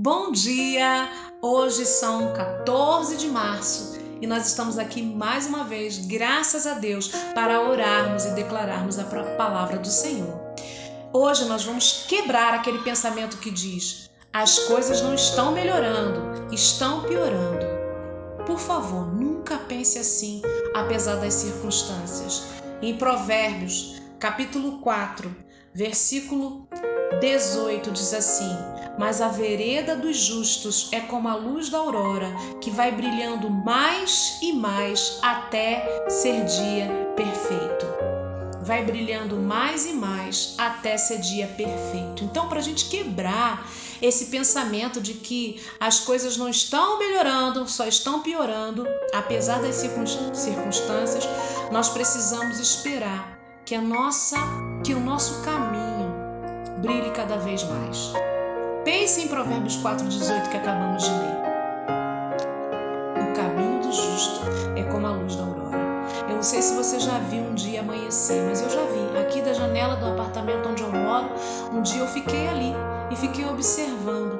Bom dia! Hoje são 14 de março e nós estamos aqui mais uma vez, graças a Deus, para orarmos e declararmos a palavra do Senhor. Hoje nós vamos quebrar aquele pensamento que diz: as coisas não estão melhorando, estão piorando. Por favor, nunca pense assim, apesar das circunstâncias. Em Provérbios, capítulo 4, versículo 18 diz assim: mas a vereda dos justos é como a luz da aurora, que vai brilhando mais e mais até ser dia perfeito. Vai brilhando mais e mais até ser dia perfeito. Então, para a gente quebrar esse pensamento de que as coisas não estão melhorando, só estão piorando, apesar das circunstâncias, nós precisamos esperar que o nosso caminho brilhe cada vez mais. Pense em Provérbios 4,18 que acabamos de ler. O caminho do justo é como a luz da aurora. Eu não sei se você já viu um dia amanhecer, mas eu já vi. Aqui da janela do apartamento onde eu moro, um dia eu fiquei ali e fiquei observando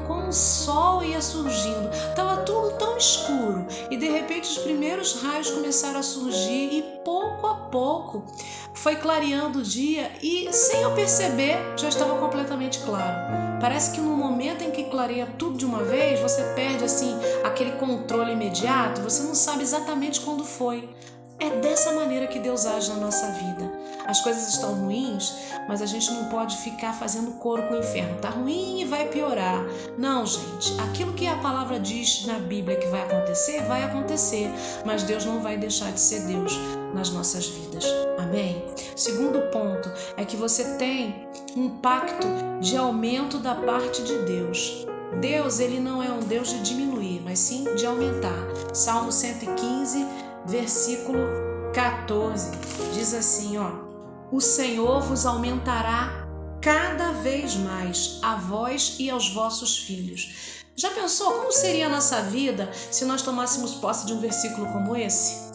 como o sol ia surgindo. Estava tudo tão escuro e de repente os primeiros raios começaram a surgir e pouco a pouco foi clareando o dia e, sem eu perceber, já estava completamente claro. Parece que no momento em que clareia tudo de uma vez, você perde assim aquele controle imediato, você não sabe exatamente quando foi. É dessa maneira que Deus age na nossa vida. As coisas estão ruins, mas a gente não pode ficar fazendo coro com o inferno. Tá ruim e vai piorar. Não, gente. Aquilo que a palavra diz na Bíblia que vai acontecer. Mas Deus não vai deixar de ser Deus nas nossas vidas. Amém? Segundo ponto é que você tem um pacto de aumento da parte de Deus. Deus, ele não é um Deus de diminuir, mas sim de aumentar. Salmo 115, versículo 14, diz assim, o Senhor vos aumentará cada vez mais a vós e aos vossos filhos. Já pensou como seria a nossa vida se nós tomássemos posse de um versículo como esse?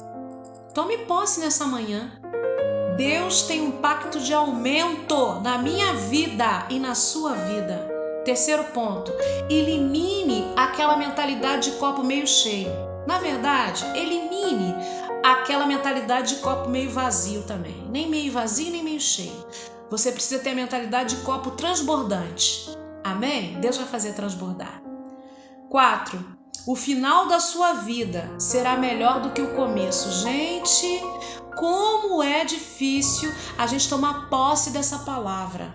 Tome posse nessa manhã. Deus tem um pacto de aumento na minha vida e na sua vida. Terceiro ponto, elimine aquela mentalidade de copo meio cheio. Na verdade, elimine aquela mentalidade de copo meio vazio também. Nem meio vazio, nem meio cheio. Você precisa ter a mentalidade de copo transbordante. Amém? Deus vai fazer transbordar. 4. O final da sua vida será melhor do que o começo. Gente, como é difícil a gente tomar posse dessa palavra.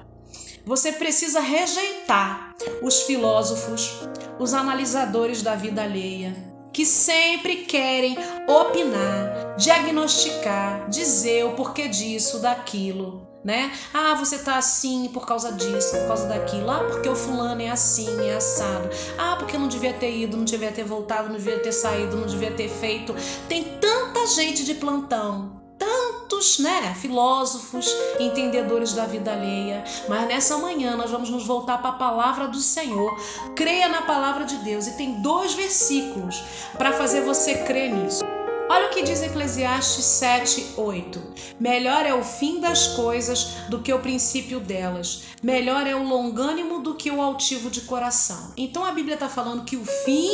Você precisa rejeitar os filósofos, os analisadores da vida alheia, que sempre querem opinar, diagnosticar, dizer o porquê disso, daquilo, né? Ah, você tá assim por causa disso, por causa daquilo. Ah, porque o fulano é assim, é assado. Ah, porque não devia ter ido, não devia ter voltado, não devia ter saído, não devia ter feito. Tem tanta gente de plantão, tantos, filósofos, entendedores da vida alheia, mas nessa manhã nós vamos nos voltar para a palavra do Senhor. Creia na palavra de Deus e tem 2 versículos para fazer você crer nisso. Olha o que diz Eclesiastes 7:8. Melhor é o fim das coisas do que o princípio delas. Melhor é o longânimo do que o altivo de coração. Então a Bíblia está falando que o fim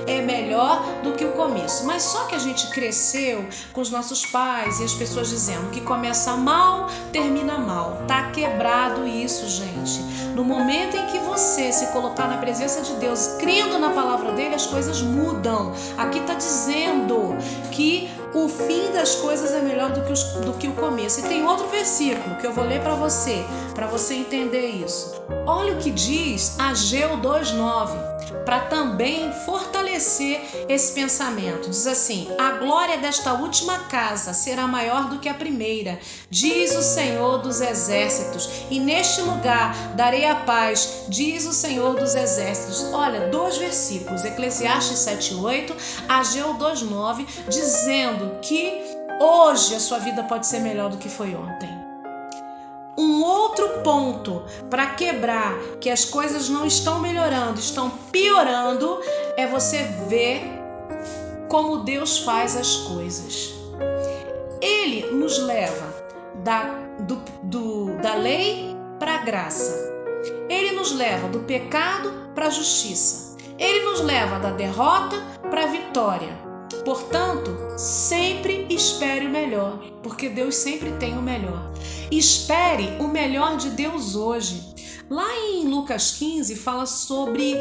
é melhor do que o começo. Mas só que a gente cresceu com os nossos pais e as pessoas dizendo que começa mal, termina mal. Tá quebrado isso, gente. No momento em que você se colocar na presença de Deus, crendo na palavra dele, as coisas mudam. Aqui está dizendo que o fim das coisas é melhor do que o começo. E tem outro versículo que eu vou ler para você entender isso. Olha o que diz Ageu 2:9, para também fortalecer esse pensamento. Diz assim: a glória desta última casa será maior do que a primeira, diz o Senhor dos exércitos, e neste lugar darei a paz, diz o Senhor dos exércitos. Olha, 2 versículos, Eclesiastes 7:8, Ageu 2:9, dizendo que hoje a sua vida pode ser melhor do que foi ontem. Um outro ponto para quebrar que as coisas não estão melhorando, estão piorando, é você ver como Deus faz as coisas. Ele nos leva da lei para a graça. Ele nos leva do pecado para a justiça. Ele nos leva da derrota para a vitória. Portanto, sempre espere o melhor, porque Deus sempre tem o melhor. Espere o melhor de Deus hoje. Lá em Lucas 15 fala sobre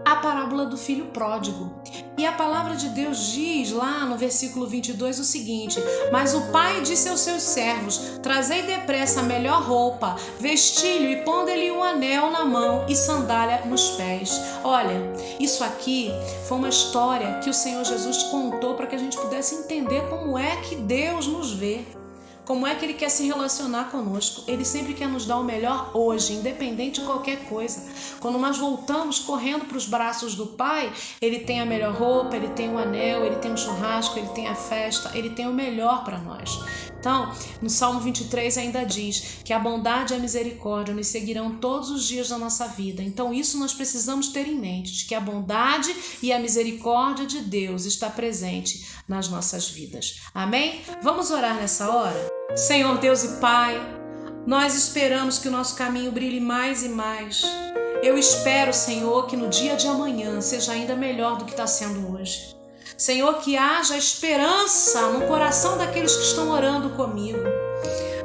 a parábola do filho pródigo. E a palavra de Deus diz lá no versículo 22 o seguinte: mas o pai disse aos seus servos: trazei depressa a melhor roupa, vestilho e pondo-lhe um anel na mão e sandália nos pés. Olha, isso aqui foi uma história que o Senhor Jesus contou para que a gente pudesse entender como é que Deus nos vê. Como é que Ele quer se relacionar conosco? Ele sempre quer nos dar o melhor hoje, independente de qualquer coisa. Quando nós voltamos correndo para os braços do Pai, Ele tem a melhor roupa, Ele tem o anel, Ele tem o churrasco, Ele tem a festa, Ele tem o melhor para nós. Então, no Salmo 23 ainda diz que a bondade e a misericórdia nos seguirão todos os dias da nossa vida. Então, isso nós precisamos ter em mente, de que a bondade e a misericórdia de Deus está presente nas nossas vidas. Amém? Vamos orar nessa hora? Senhor Deus e Pai, nós esperamos que o nosso caminho brilhe mais e mais. Eu espero, Senhor, que no dia de amanhã seja ainda melhor do que está sendo hoje. Senhor, que haja esperança no coração daqueles que estão orando comigo.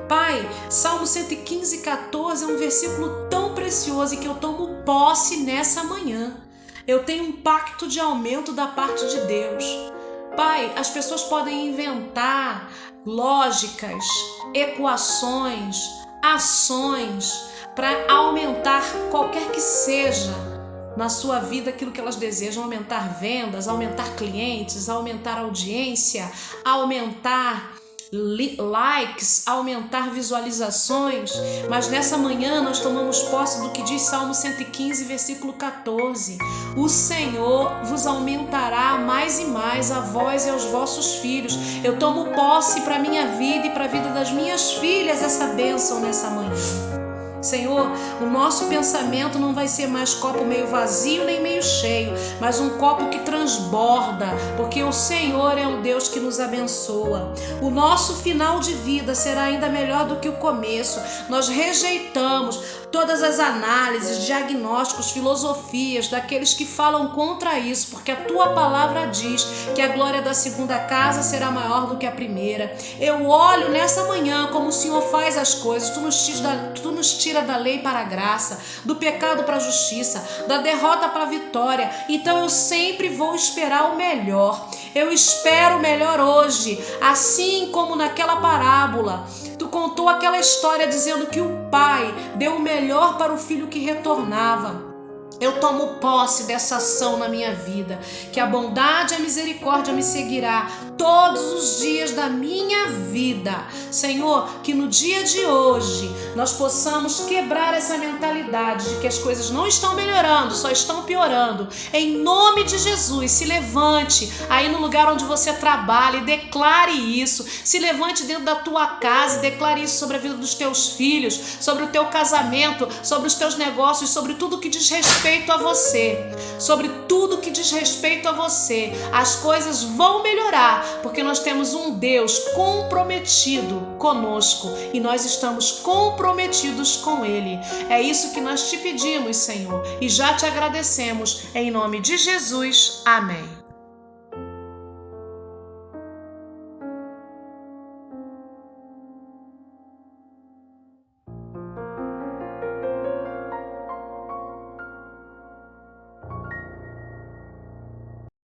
Pai, Salmo 115:14 é um versículo tão precioso e que eu tomo posse nessa manhã. Eu tenho um pacto de aumento da parte de Deus. Pai, as pessoas podem inventar lógicas, equações, ações para aumentar qualquer que seja na sua vida aquilo que elas desejam, aumentar vendas, aumentar clientes, aumentar audiência, aumentar likes, aumentar visualizações, mas nessa manhã nós tomamos posse do que diz Salmo 115, versículo 14: o Senhor vos aumentará mais e mais a vós e aos vossos filhos. Eu tomo posse para a minha vida e para a vida das minhas filhas essa bênção nessa manhã. Senhor, o nosso pensamento não vai ser mais copo meio vazio nem meio cheio, mas um copo que transborda, porque o Senhor é um Deus que nos abençoa. O nosso final de vida será ainda melhor do que o começo. Nós rejeitamos todas as análises, diagnósticos, filosofias daqueles que falam contra isso, porque a tua palavra diz que a glória da segunda casa será maior do que a primeira. Eu olho nessa manhã como o Senhor faz as coisas. Tu nos tira da lei para a graça, do pecado para a justiça, da derrota para a vitória. Então eu sempre vou esperar o melhor. Eu espero o melhor hoje, assim como naquela parábola. Tu contou aquela história dizendo que o pai deu o melhor para o filho que retornava. Eu tomo posse dessa ação na minha vida, que a bondade e a misericórdia me seguirá todos os dias da minha vida. Senhor, que no dia de hoje nós possamos quebrar essa mentalidade de que as coisas não estão melhorando, só estão piorando. Em nome de Jesus, se levante aí no lugar onde você trabalha e declare isso. Se levante dentro da tua casa e declare isso sobre a vida dos teus filhos, sobre o teu casamento, sobre os teus negócios, sobre tudo que diz respeito a você, sobre tudo que diz respeito a você. As coisas vão melhorar, porque nós temos um Deus comprometido conosco e nós estamos comprometidos com Ele. É isso que nós te pedimos, Senhor, e já te agradecemos. Em nome de Jesus, amém.